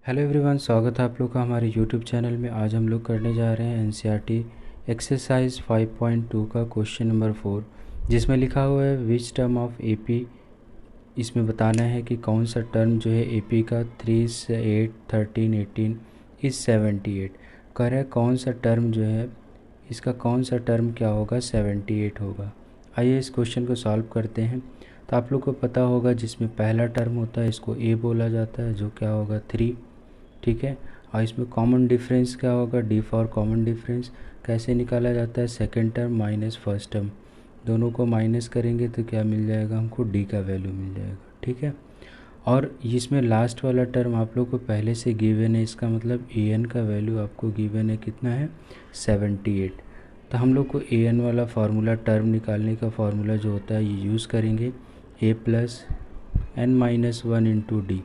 Hello everyone, स्वागत है आप लोग का हमारे यूट्यूब चैनल में। आज हम लोग करने जा रहे हैं एनसीईआरटी एक्सरसाइज 5.2 का क्वेश्चन नंबर 4, जिसमें लिखा हुआ है विच टर्म ऑफ एपी। इसमें बताना है कि कौन सा टर्म जो है एपी का 3 से 8 13 18 इस 78 कह रहा है। कौन सा टर्म जो है इसका कौन सा टर्म क्या होगा, 78 होगा। आइए इस क्वेश्चन को सॉल्व करते हैं। तो आप लोग को पता होगा जिसमें पहला टर्म होता है इसको ए बोला जाता है, जो क्या होगा 3, ठीक है। और इसमें कॉमन डिफरेंस क्या होगा, डी फॉर कॉमन डिफरेंस। कैसे निकाला जाता है, second term minus first term, दोनों को माइनस करेंगे तो क्या मिल जाएगा हमको, डी का वैल्यू मिल जाएगा, ठीक है। और इसमें लास्ट वाला टर्म आप लोग को पहले से गिवन है, इसका मतलब ए एन का वैल्यू आपको गिवन है कितना है, 78। तो हम लोग को ए एन वाला फार्मूला, टर्म निकालने का फार्मूला जो होता है ये यूज़ करेंगे, A plus N minus one into D.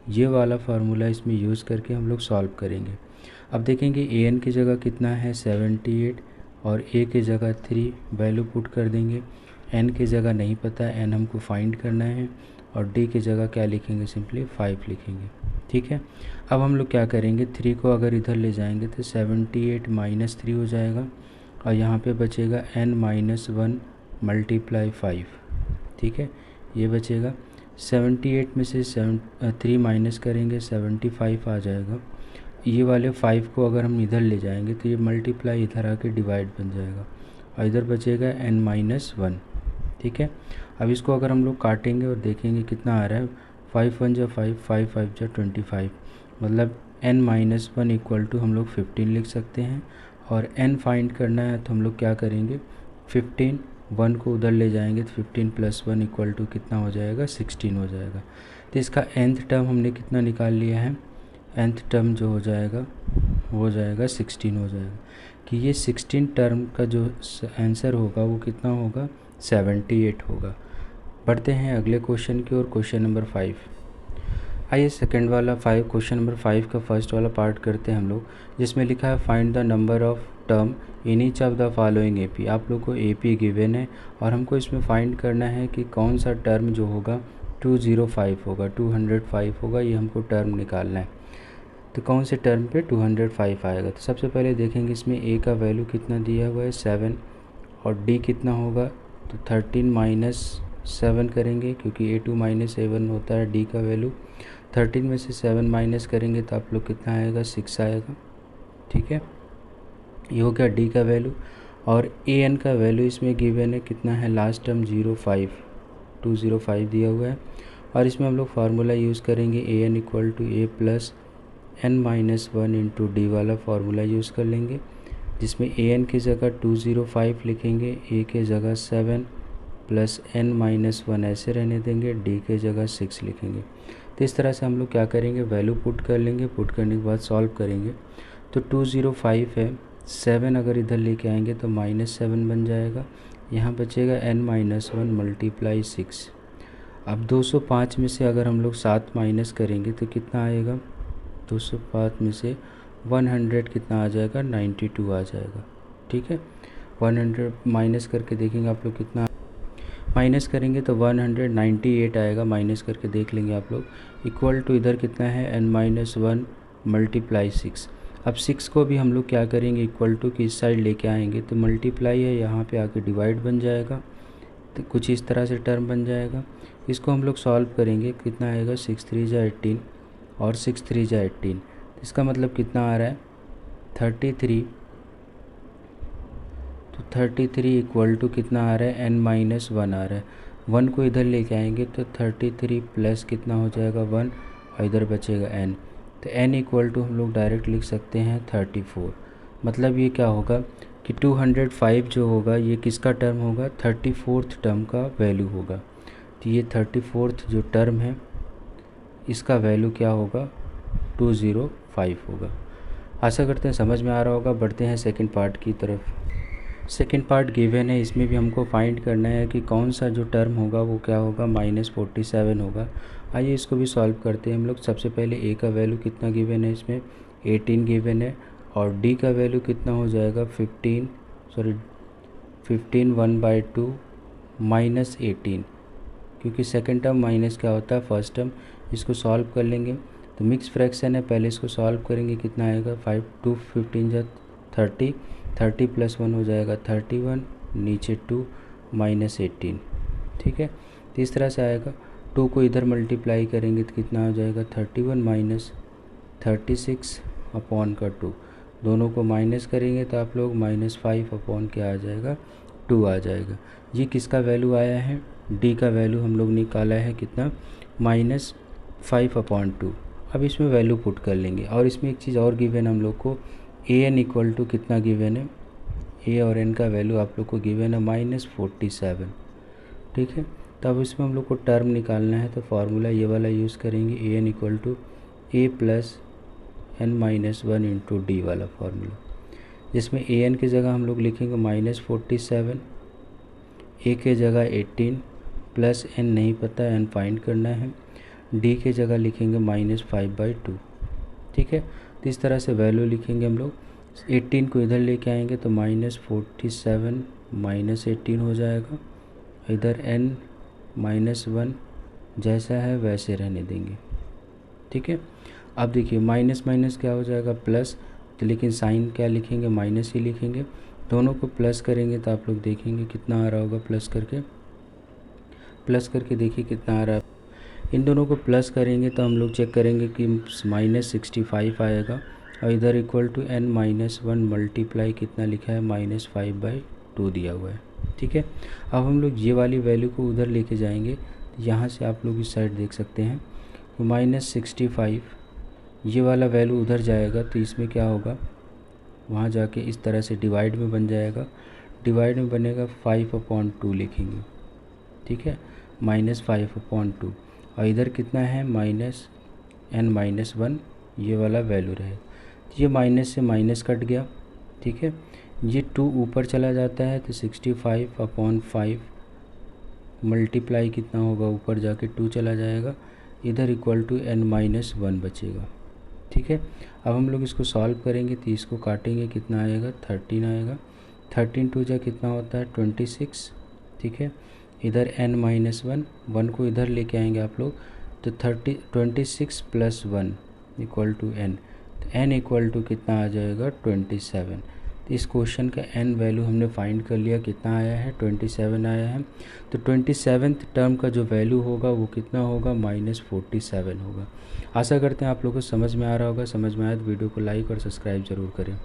ये वाला फार्मूला इसमें यूज़ करके हम लोग सॉल्व करेंगे। अब देखेंगे ए एन की जगह कितना है 78 और ए की जगह 3 वैल्यू पुट कर देंगे। एन की जगह नहीं पता, एन हमको फाइंड करना है। और डी की जगह क्या लिखेंगे, सिंपली 5 लिखेंगे, ठीक है। अब हम लोग क्या करेंगे, 3 को अगर इधर ले जाएंगे तो 78 माइनस 3 हो जाएगा और यहाँ पे बचेगा एन माइनस 1 मल्टीप्लाई 5, ठीक है। ये बचेगा 78 में से 3 माइनस करेंगे 75 आ जाएगा। ये वाले 5 को अगर हम इधर ले जाएंगे तो ये मल्टीप्लाई इधर आके डिवाइड बन जाएगा और इधर बचेगा n माइनस 1, ठीक है। अब इसको अगर हम लोग काटेंगे और देखेंगे कितना आ रहा है, 5 1 जा 5, 5 5 जा 25, मतलब n माइनस 1 इक्वल टू हम लोग 15 लिख सकते हैं। और n फाइंड करना है तो हम लोग क्या करेंगे, 15 1 को उधर ले जाएंगे तो 15 प्लस 1 इक्वल टू कितना हो जाएगा, 16 हो जाएगा। तो इसका nth टर्म हमने कितना निकाल लिया है, nth टर्म जो हो जाएगा वो हो जाएगा 16 हो जाएगा। कि ये 16 टर्म का जो आंसर होगा वो कितना होगा, 78 होगा। बढ़ते हैं अगले क्वेश्चन की ओर, क्वेश्चन नंबर 5। आइए सेकंड वाला क्वेश्चन नंबर 5 का फर्स्ट वाला पार्ट करते हैं हम लोग, जिसमें लिखा है find the number of term in each of the following AP. आप लोग को एपी गिवन है और हमको इसमें फाइंड करना है कि कौन सा टर्म जो होगा 205 होगा, 205 होगा, ये हमको टर्म निकालना है। तो कौन से टर्म पे 205 आएगा, तो सबसे पहले देखेंगे इसमें ए का वैल्यू कितना दिया हुआ है 7 और डी कितना होगा, तो 13 माइनस 7 करेंगे क्योंकि A2 माइनस A1 होता है डी का वैल्यू। 13 में से 7 माइनस करेंगे तो आप लोग कितना आएगा, 6 आएगा, ठीक है। ये हो गया डी का वैल्यू। और ए एन का वैल्यू इसमें गिवन है कितना है, लास्ट टर्म 205 दिया हुआ है। और इसमें हम लोग फार्मूला यूज़ करेंगे A N equal to A plus N minus 1 into D वाला फार्मूला यूज़ कर लेंगे, जिसमें ए एन की जगह 205 लिखेंगे, ए के जगह 7 प्लस एन माइनस 1 ऐसे रहने देंगे, डी के जगह 6 लिखेंगे। तो इस तरह से हम लोग क्या करेंगे, वैल्यू पुट कर लेंगे, पुट करने के बाद सॉल्व करेंगे। तो 205 है, 7 अगर इधर लेके आएंगे तो -7 बन जाएगा, यहाँ बचेगा n माइनस 1 मल्टीप्लाई 6। अब 205 में से अगर हम लोग 7 माइनस करेंगे तो कितना आएगा, 205 में से 100 कितना आ जाएगा, 92 आ जाएगा, ठीक है। 100 माइनस करके देखेंगे आप लोग कितना माइनस करेंगे तो 198 आएगा, माइनस करके देख लेंगे आप लोग। इक्वल टू इधर कितना है, n माइनस 1 मल्टीप्लाई 6। अब 6 को भी हम लोग क्या करेंगे, इक्वल टू की इस साइड लेके आएंगे तो मल्टीप्लाई है, यहाँ पे आके डिवाइड बन जाएगा, तो कुछ इस तरह से टर्म बन जाएगा। इसको हम लोग सॉल्व करेंगे, कितना आएगा, 6 3 जा 18 और 6 3 जा 18। इसका मतलब कितना आ रहा है, 33। तो 33 इक्वल टू कितना आ रहा है, n माइनस 1 आ रहा है। 1 को इधर लेके आएंगे तो 33 प्लस कितना हो जाएगा, 1 और इधर बचेगा n। तो n इक्वल टू हम लोग डायरेक्ट लिख सकते हैं 34। मतलब ये क्या होगा कि 205 जो होगा ये किसका टर्म होगा, 34th टर्म का वैल्यू होगा। तो ये 34th जो टर्म है इसका वैल्यू क्या होगा, 205 होगा। आशा करते हैं समझ में आ रहा होगा। बढ़ते हैं सेकंड पार्ट की तरफ। सेकंड पार्ट गिवन है, इसमें भी हमको फाइंड करना है कि कौन सा जो टर्म होगा वो क्या होगा, -47 होगा। आइए इसको भी सॉल्व करते हैं हम लोग। सबसे पहले ए का वैल्यू कितना गिवन है, इसमें 18 गिवन है और डी का वैल्यू कितना हो जाएगा, 15 1/2 -18, क्योंकि सेकंड टर्म माइनस क्या होता है फर्स्ट टर्म। इसको सॉल्व कर लेंगे तो मिक्स फ्रैक्शन है, पहले इसको सॉल्व करेंगे, कितना आएगा 5 2 15 जा 30, 30 + 1 हो जाएगा 31, नीचे 2 -18। ठीक है, तो इस तरह से आएगा। 2 को इधर मल्टीप्लाई करेंगे तो कितना हो जाएगा 31 - 36 अपॉन का 2, दोनों को माइनस करेंगे तो आप लोग -5 अपॉन क्या आ जाएगा 2 आ जाएगा। ये किसका वैल्यू आया है, डी का वैल्यू हम लोग निकाला है कितना -5/2। अब इसमें वैल्यू पुट कर लेंगे, और इसमें एक चीज़ और गिवन हम लोग को an इक्वल टू कितना गिवन है, a और n का वैल्यू आप लोग को गिवन है -47। ठीक है, तब इसमें हम लोग को टर्म निकालना है, तो फार्मूला ये वाला यूज़ करेंगे, an equal to a + n-1 into D वाला फार्मूला, जिसमें an की जगह हम लोग लिखेंगे -47, a के जगह 18 प्लस n नहीं पता, n फाइंड करना है, d के जगह लिखेंगे -5/2। ठीक है, तो इस तरह से वैल्यू लिखेंगे हम लोग। 18 को इधर लेके आएंगे तो -47 -18 हो जाएगा, इधर n-1 जैसा है वैसे रहने देंगे। ठीक है, अब देखिए माइनस माइनस क्या हो जाएगा प्लस, तो लेकिन साइन क्या लिखेंगे, माइनस ही लिखेंगे। दोनों को प्लस करेंगे तो आप लोग देखेंगे कितना आ रहा होगा, प्लस करके देखिए कितना आ रहा है। इन दोनों को प्लस करेंगे तो हम लोग चेक करेंगे कि -65 आएगा, और इधर इक्वल टू n-1 मल्टीप्लाई कितना लिखा है -5/2 दिया हुआ है। ठीक है, अब हम लोग ये वाली वैल्यू को उधर लेके जाएंगे, तो यहाँ से आप लोग इस साइड देख सकते हैं तो -65 ये वाला वैल्यू उधर जाएगा, तो इसमें क्या होगा, वहाँ जाके इस तरह से डिवाइड में बन जाएगा, डिवाइड में बनेगा 5/2 लिखेंगे। ठीक है, -5/2, और इधर कितना है -n-1 ये वाला वैल्यू रहे, ये माइनस से माइनस कट गया। ठीक है, ये 2 ऊपर चला जाता है तो 65/5 मल्टीप्लाई कितना होगा, ऊपर जाके 2 चला जाएगा, इधर इक्वल टू n-1 बचेगा। ठीक है, अब हम लोग इसको सॉल्व करेंगे तो इसको काटेंगे, कितना आएगा 13 आएगा, 13 2 जा कितना होता है 26। ठीक है, इधर n-1 को इधर लेके आएंगे आप लोग, तो 26 + 1 इक्वल टू n, तो n इक्वल टू कितना आ जाएगा 27। तो इस क्वेश्चन का n वैल्यू हमने फाइंड कर लिया, कितना आया है 27 आया है। तो 27th टर्म का जो वैल्यू होगा वो कितना होगा -47 होगा। आशा करते हैं आप लोगों को समझ में आ रहा होगा। समझ में आया तो वीडियो को लाइक और सब्सक्राइब ज़रूर करें।